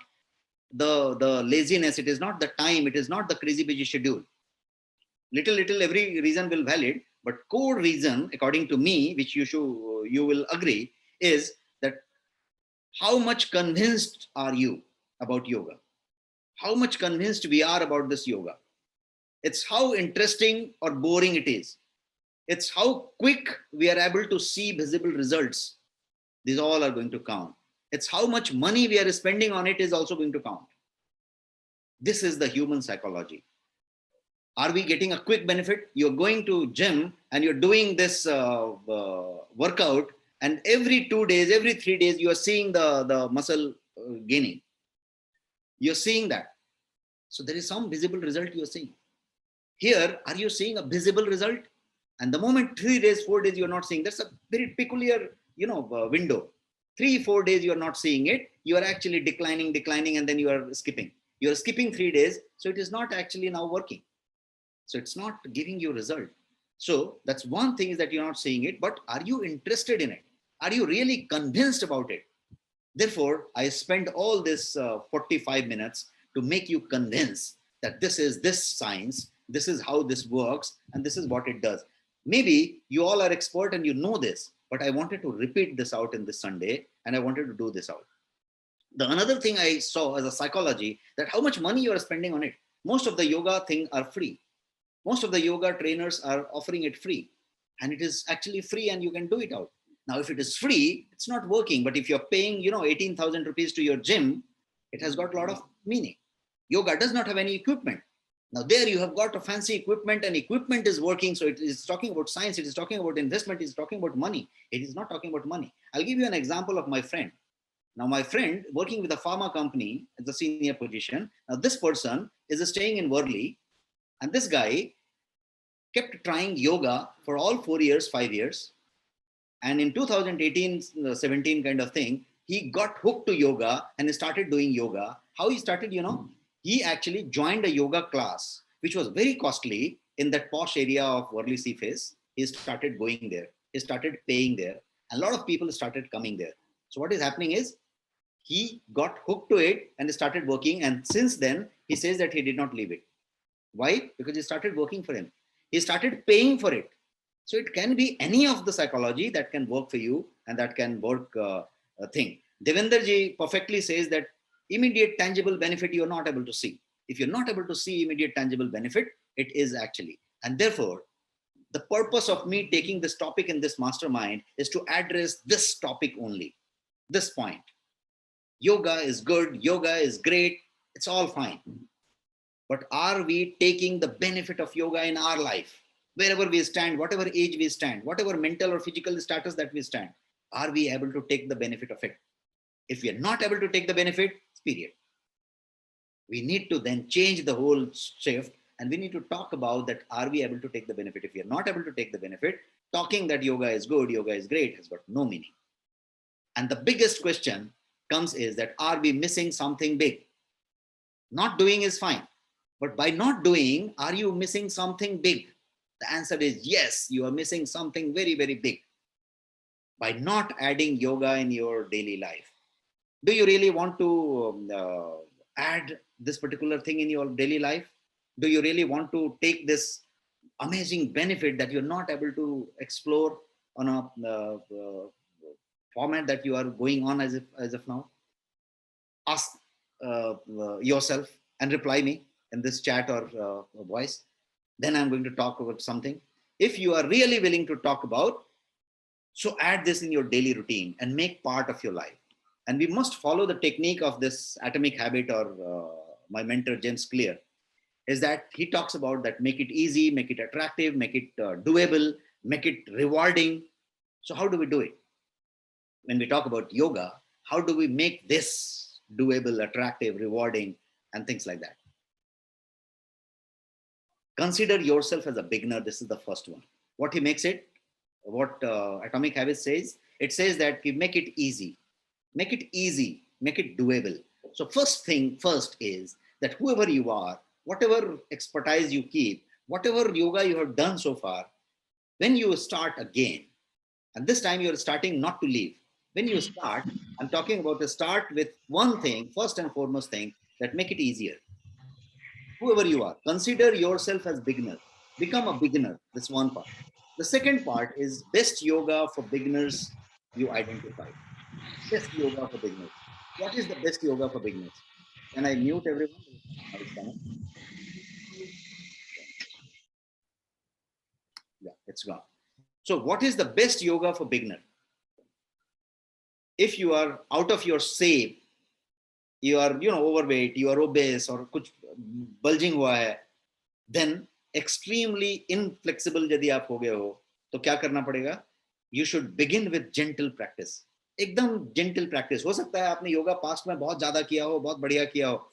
the laziness, it is not the time, it is not the crazy busy schedule. Little every reason will valid, but core reason, according to me, which you will agree, is that how much convinced are you about yoga? How much convinced we are about this yoga? It's how interesting or boring it is. It's how quick we are able to see visible results. These all are going to count. It's how much money we are spending on it is also going to count. This is the human psychology. Are we getting a quick benefit? You're going to gym and you're doing this workout, and every 2 days, every 3 days, you are seeing the muscle gaining. You're seeing that. So there is some visible result you're seeing. Here, are you seeing a visible result? And the moment 3 days, 4 days, you're not seeing, that's a very peculiar, window. 3-4 days, you're not seeing it. You are actually declining, and then you are skipping. You're skipping 3 days. So it is not actually now working. So it's not giving you result. So that's one thing, is that you're not seeing it, but are you interested in it? Are you really convinced about it? Therefore, I spend all this 45 minutes to make you convinced that this is this science, this is how this works, and this is what it does. Maybe you all are expert and you know this, but I wanted to repeat this out in this Sunday, and I wanted to do this out. The another thing I saw as a psychology, that how much money you are spending on it. Most of the yoga thing are free. Most of the yoga trainers are offering it free, and it is actually free and you can do it out. Now, if it is free, it's not working. But if you're paying, 18,000 rupees to your gym, it has got a lot of meaning. Yoga does not have any equipment. Now there you have got a fancy equipment, and equipment is working. So it is talking about science. It is talking about investment. It is talking about money. It is not talking about money. I'll give you an example of my friend. Now my friend working with a pharma company as a senior position. Now this person is staying in Worli, and this guy kept trying yoga for all 4 years, 5 years. And in 2018, 17 kind of thing, he got hooked to yoga and started doing yoga. How he started, he actually joined a yoga class, which was very costly in that posh area of Worli Seaface. He started going there. He started paying there. A lot of people started coming there. So what is happening is, he got hooked to it and started working. And since then, he says that he did not leave it. Why? Because it started working for him. He started paying for it. So it can be any of the psychology that can work for you, and that can work a thing. Devendra ji perfectly says that immediate tangible benefit you're not able to see. If you're not able to see immediate tangible benefit, it is actually. And therefore, the purpose of me taking this topic in this mastermind is to address this topic only, this point. Yoga is good, yoga is great, it's all fine. But are we taking the benefit of yoga in our life? Wherever we stand, whatever age we stand, whatever mental or physical status that we stand, are we able to take the benefit of it? If we are not able to take the benefit, period. We need to then change the whole shift, and we need to talk about that. Are we able to take the benefit? If we are not able to take the benefit, talking that yoga is good, yoga is great has got no meaning. And the biggest question comes is that, are we missing something big? Not doing is fine. But by not doing, are you missing something big? The answer is yes, you are missing something very, very big by not adding yoga in your daily life. Do you really want to add this particular thing in your daily life? Do you really want to take this amazing benefit that you're not able to explore on a format that you are going on as of now? Ask yourself and reply me in this chat or voice. Then I'm going to talk about something. If you are really willing to talk about, so add this in your daily routine and make part of your life. And we must follow the technique of this atomic habit, or my mentor James Clear, is that he talks about that: make it easy, make it attractive, make it doable, make it rewarding. So how do we do it? When we talk about yoga, how do we make this doable, attractive, rewarding, and things like that? Consider yourself as a beginner. This is the first one. What he makes it, what Atomic Habits says, it says that we make it easy, make it doable. So first thing first is that whoever you are, whatever expertise you keep, whatever yoga you have done so far, when you start again, and this time you're starting not to leave. When you start, I'm talking about to start with one thing, first and foremost thing, that make it easier. Whoever you are, consider yourself as beginner. Become a beginner. That's one part. The second part is best yoga for beginners you identify. Best yoga for beginners. What is the best yoga for beginners? Can I mute everyone? Yeah, it's gone. So what is the best yoga for beginner? If you are out of your shape, you are overweight, you are obese, or kuch bulging hua hai, then extremely inflexible यदि आप हो गए हो तो क्या करना पड़ेगा? You should begin with gentle practice. एकदम gentle practice. हो सकता है आपने योगा पास्ट में बहुत ज्यादा किया हो, बहुत बढ़िया किया हो.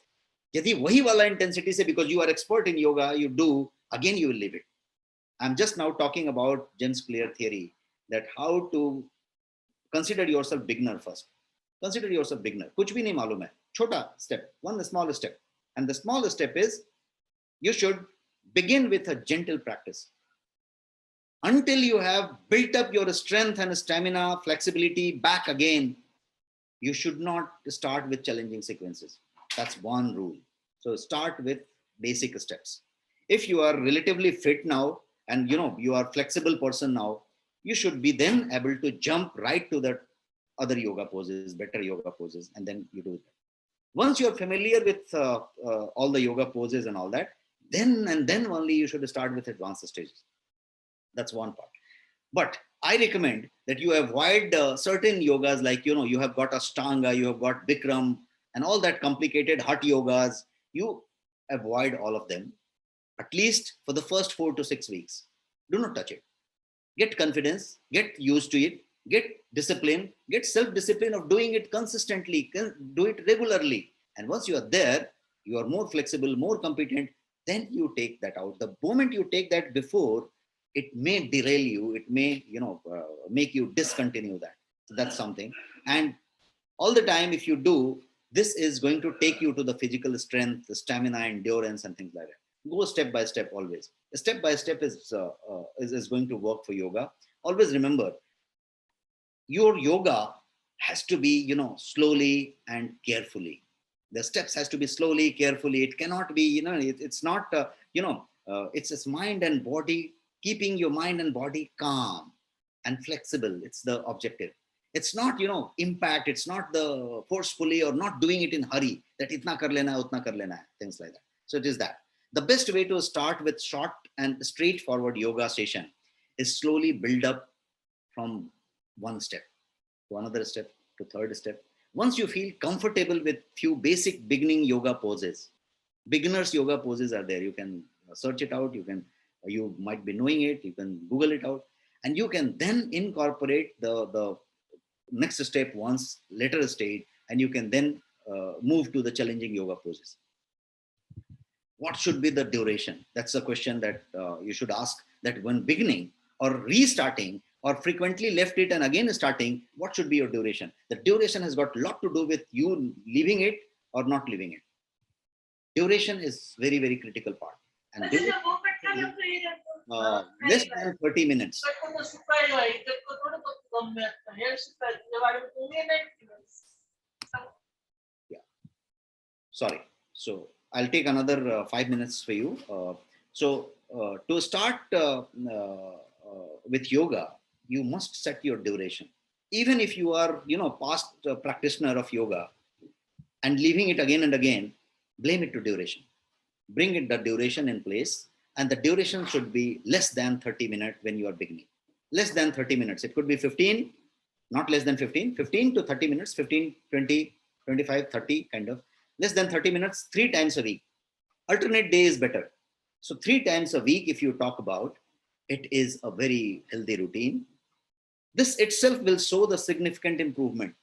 यदि वही वाला इंटेंसिटी से, because you are expert in yoga, you do, again you will leave it. I'm just now talking about James Clear theory, that how to consider yourself beginner first. Consider yourself beginner. कुछ भी नहीं मालूम है. छोटा step, one small step. And the small step is, you should begin with a gentle practice. Until you have built up your strength and stamina, flexibility back again, you should not start with challenging sequences. That's one rule. So start with basic steps. If you are relatively fit now, and you are flexible person now, you should be then able to jump right to the other yoga poses, better yoga poses, and then you do that. Once you're familiar with all the yoga poses and all that, then only you should start with advanced stages. That's one part. But I recommend that you avoid certain yogas, like you have got Ashtanga, you have got Bikram, and all that complicated Hatha yogas. You avoid all of them, at least for the first 4 to 6 weeks. Do not touch it. Get confidence, get used to it, get discipline, get self-discipline of doing it consistently, do it regularly. And once you are there, you are more flexible, more competent, then you take that out. The moment you take that before, it may derail you, it may make you discontinue that. So that's something. And all the time, if you do, this is going to take you to the physical strength, the stamina, endurance, and things like that. Go step by step always. Step by step is going to work for yoga. Always remember, your yoga has to be, slowly and carefully. The steps has to be slowly, carefully. It cannot be, it's not, it's mind and body, keeping your mind and body calm and flexible. It's the objective. It's not, impact. It's not the forcefully or not doing it in hurry, that itna kar lena hai, utna kar lena hai, things like that. So it is that. The best way to start with short and straightforward yoga session is slowly build up from one step to another step to third step. Once you feel comfortable with few basic beginning yoga poses, beginners yoga poses are there. You can search it out. You might be knowing it. You can Google it out, and you can then incorporate the next step once later stage, and you can then move to the challenging yoga poses. What should be the duration? That's a question that you should ask, that when beginning or restarting, or frequently left it and again starting, what should be your duration? The duration has got a lot to do with you leaving it or not leaving it. Duration is very, very critical part. And duration, less than 30 minutes. Yeah. Sorry. So I'll take another 5 minutes for you. To start with yoga, you must set your duration. Even if you are, past practitioner of yoga and leaving it again and again, blame it to duration. Bring it the duration in place, and the duration should be less than 30 minutes when you are beginning. Less than 30 minutes. It could be 15, not less than 15, 15 to 30 minutes, 15, 20, 25, 30 kind of. Less than 30 minutes, 3 times a week. Alternate day is better. So 3 times a week, if you talk about, it is a very healthy routine. This itself will show the significant improvement.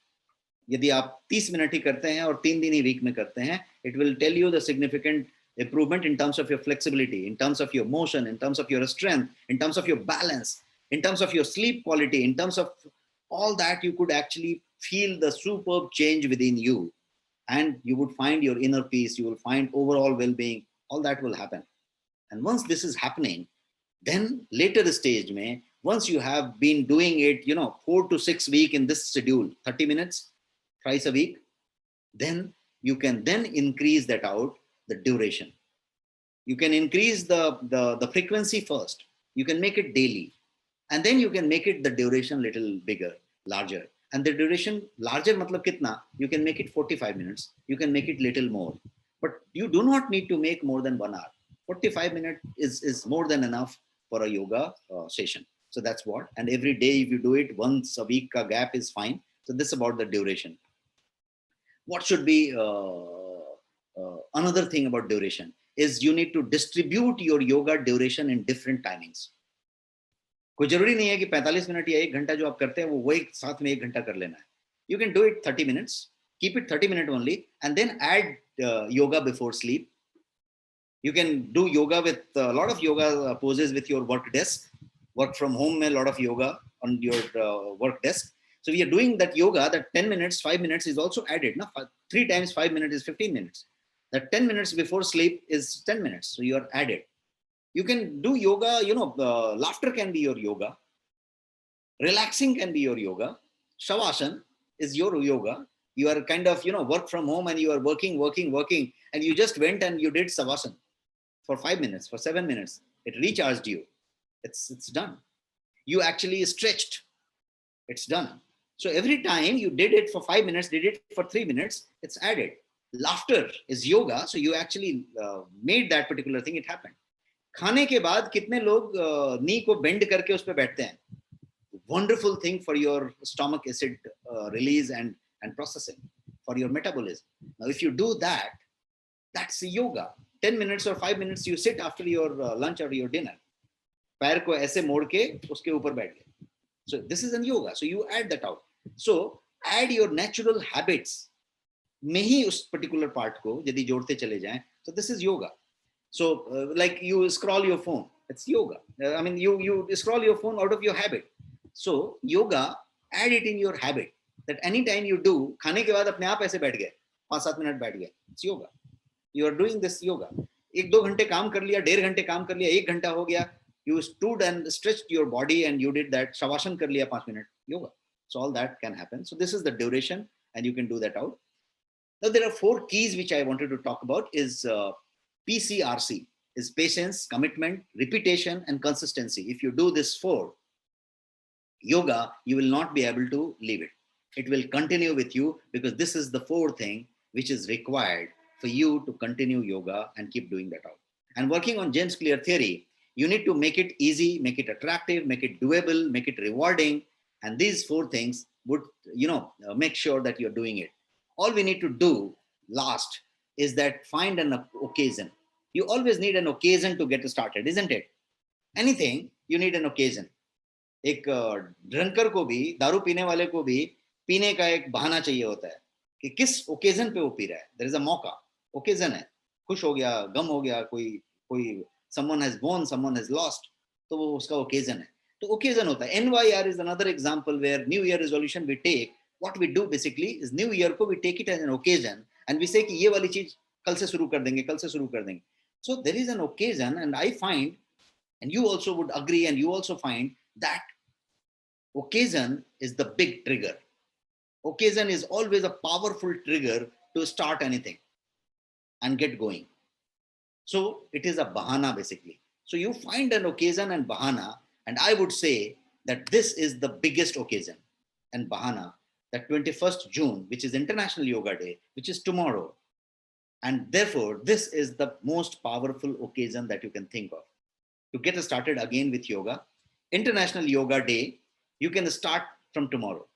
यदि आप 30 minute ही करते हैं और 3 दिन ही week में करते हैं, it will tell you the significant improvement in terms of your flexibility, in terms of your motion, in terms of your strength, in terms of your balance, in terms of your sleep quality, in terms of all that. You could actually feel the superb change within you, and you would find your inner peace, you will find overall well-being, all that will happen. And once this is happening, then later stage mein, once you have been doing it, 4 to 6 weeks in this schedule, 30 minutes, thrice a week, then you can then increase that out, the duration. You can increase the frequency first. You can make it daily. And then you can make it the duration little bigger, larger. And the duration larger, matlab kitna? You can make it 45 minutes. You can make it little more. But you do not need to make more than 1 hour. 45 minutes is more than enough for a yoga session. So that's what. And every day, if you do it once a week, a gap is fine. So this is about the duration. What should be another thing about duration is you need to distribute your yoga duration in different timings. कोई जरूरी नहीं है कि 45 minute या 1 घंटा जो आप करते हैं वो एक साथ में 1 घंटा कर लेना है. You can do it 30 minutes, keep it 30 minutes only, and then add yoga before sleep. You can do yoga with a lot of yoga poses with your work desk. Work from home, a lot of yoga on your work desk. So we are doing that yoga, that 10 minutes, 5 minutes is also added. No? 3 times 5 minutes is 15 minutes. That 10 minutes before sleep is 10 minutes. So you are added. You can do yoga, laughter can be your yoga. Relaxing can be your yoga. Shavasana is your yoga. You are kind of, work from home and you are working. And you just went and you did Savasana for 5 minutes, for 7 minutes. It recharged you. It's done. You actually stretched. It's done. So every time you did it for 5 minutes, did it for 3 minutes, it's added. Laughter is yoga. So you actually made that particular thing, it happened. खाने के बाद कितने लोग नी को bend करके उस पे बैठते हैं? Wonderful thing for your stomach acid release and processing, for your metabolism. Now, if you do that, that's yoga. 10 minutes or 5 minutes you sit after your lunch or your dinner. पैर को ऐसे मोड़ के उसके ऊपर बैठ गए. So this is an yoga. So you add that out. So add your natural habits में ही उस particular part को यदि जोड़ते चले जाएं. So this is yoga. So like you scroll your phone, it's yoga. I mean, you scroll your phone out of your habit. So yoga, add it in your habit. That anytime you do, खाने के बाद अपने आप ऐसे बैठ गए, 5-7 minute बैठ गए. It's yoga. You are doing this yoga. 1-2 घंटे काम कर लिया, 1.5 घंटे काम कर लिया, 1 घंटा हो गया. You stood and stretched your body and you did that. Shavasana कर लिया 5 minute, yoga. So all that can happen. So this is the duration and you can do that out. Now there are 4 keys which I wanted to talk about is PCRC, is patience, commitment, repetition, and consistency. If you do this 4, yoga, you will not be able to leave it. It will continue with you because this is the 4th thing which is required for you to continue yoga and keep doing that out. And working on James Clear theory, you need to make it easy, make it attractive, make it doable, make it rewarding. And these 4 things would, make sure that you're doing it. All we need to do last is that find an occasion. You always need an occasion to get started, isn't it? Anything, you need an occasion. एक drunker को भी, दारू पीने वाले को भी पीने का एक बहाना चाहिए होता है कि किस ओकेजन पे वो पी रहा है. देयर इज अ मौका, ओकेजन है, खुश हो गया, गम हो गया, कोई someone has won, someone has lost, तो वो उसका ओकेजन है. तो occasion होता है. NYR is another example where New Year resolution we take. What we do basically is New Year को we take it as an occasion and we say कि ये वाली चीज कल से शुरू कर देंगे, कल से शुरू कर देंगे. So there is an occasion, and I find, and you also would agree, and you also find that occasion is the big trigger. Occasion is always a powerful trigger to start anything and get going. So it is a bahana basically. So you find an occasion and bahana, and I would say that this is the biggest occasion and bahana, that 21st June, which is International Yoga Day, which is tomorrow. And therefore, this is the most powerful occasion that you can think of to get started again with yoga. International Yoga Day, you can start from tomorrow.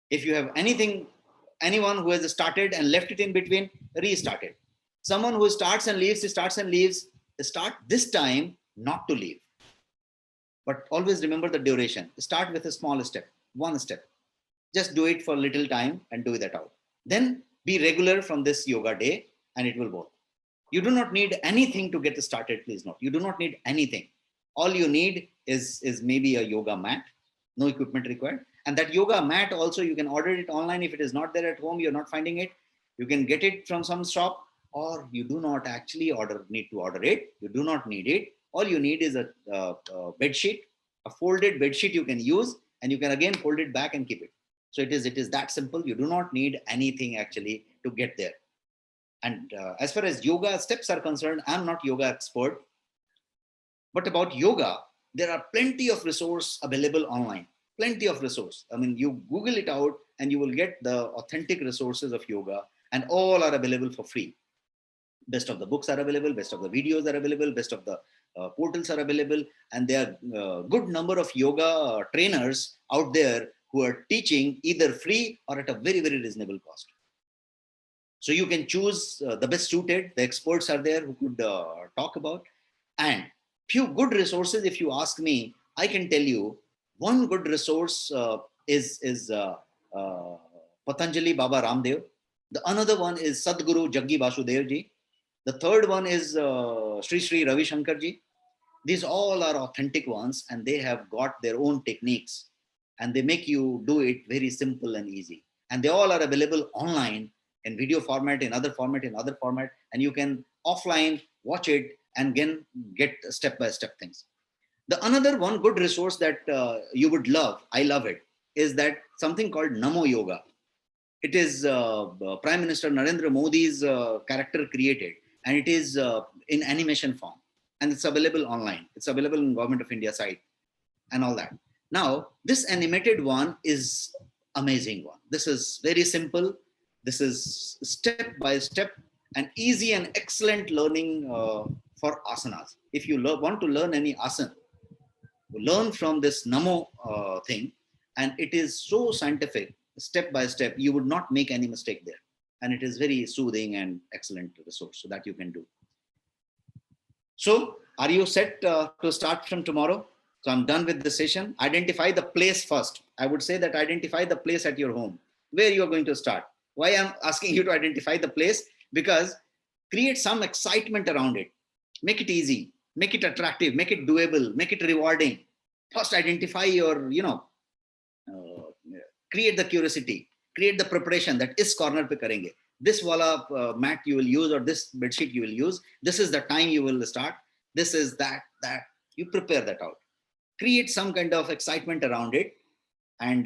If you have anyone who has started and left it in between, restart it. Someone who starts and leaves, start this time not to leave. But always remember the duration. Start with a small step, one step. Just do it for a little time and do that out. Then be regular from this yoga day and it will work. You do not need anything to get started, please note. You do not need anything. All you need is maybe a yoga mat, no equipment required. And that yoga mat also, you can order it online. If it is not there at home, you're not finding it, you can get it from some shop, or you do not actually need to order it. You do not need it. All you need is a bed sheet, a folded bed sheet you can use, and you can again fold it back and keep it. So it is that simple. You do not need anything actually to get there. And as far as yoga steps are concerned, I'm not yoga expert, but about yoga, there are plenty of resource available online. Plenty of resource. I mean, you Google it out and you will get the authentic resources of yoga, and all are available for free. Best of the books are available, best of the videos are available, best of the portals are available, and there are good number of yoga trainers out there who are teaching either free or at a very, very reasonable cost. So you can choose the best suited. The experts are there who could talk about. And few good resources, if you ask me, I can tell you one good resource is Patanjali Baba Ramdev. The another one is Sadguru Jaggi Vasudev ji. The third one is Sri Sri Ravi Shankar ji. These all are authentic ones, and they have got their own techniques, and they make you do it very simple and easy. And they all are available online in video format, in other format, and you can offline watch it and again get step-by-step things. The another one good resource that you would love, I love it, is that something called Namo Yoga. It is Prime Minister Narendra Modi's character created, and it is in animation form, and it's available online. It's available in Government of India site and all that. Now, this animated one is amazing one. This is very simple. This is step by step and easy and excellent learning for asanas. If you want to learn any asana, learn from this Namo thing, and it is so scientific, step by step. You would not make any mistake there, and it is very soothing and excellent resource so that you can do. So, are you set to start from tomorrow? So I'm done with the session. Identify the place first. I would say that identify the place at your home where you are going to start. Why I'm asking you to identify the place? Because create some excitement around it. Make it easy, make it attractive, make it doable, make it rewarding. First, identify your, create the curiosity, create the preparation that is corner pe karenge. This wala mat you will use, or this bedsheet you will use. This is the time you will start. This is that. You prepare that out. Create some kind of excitement around it, and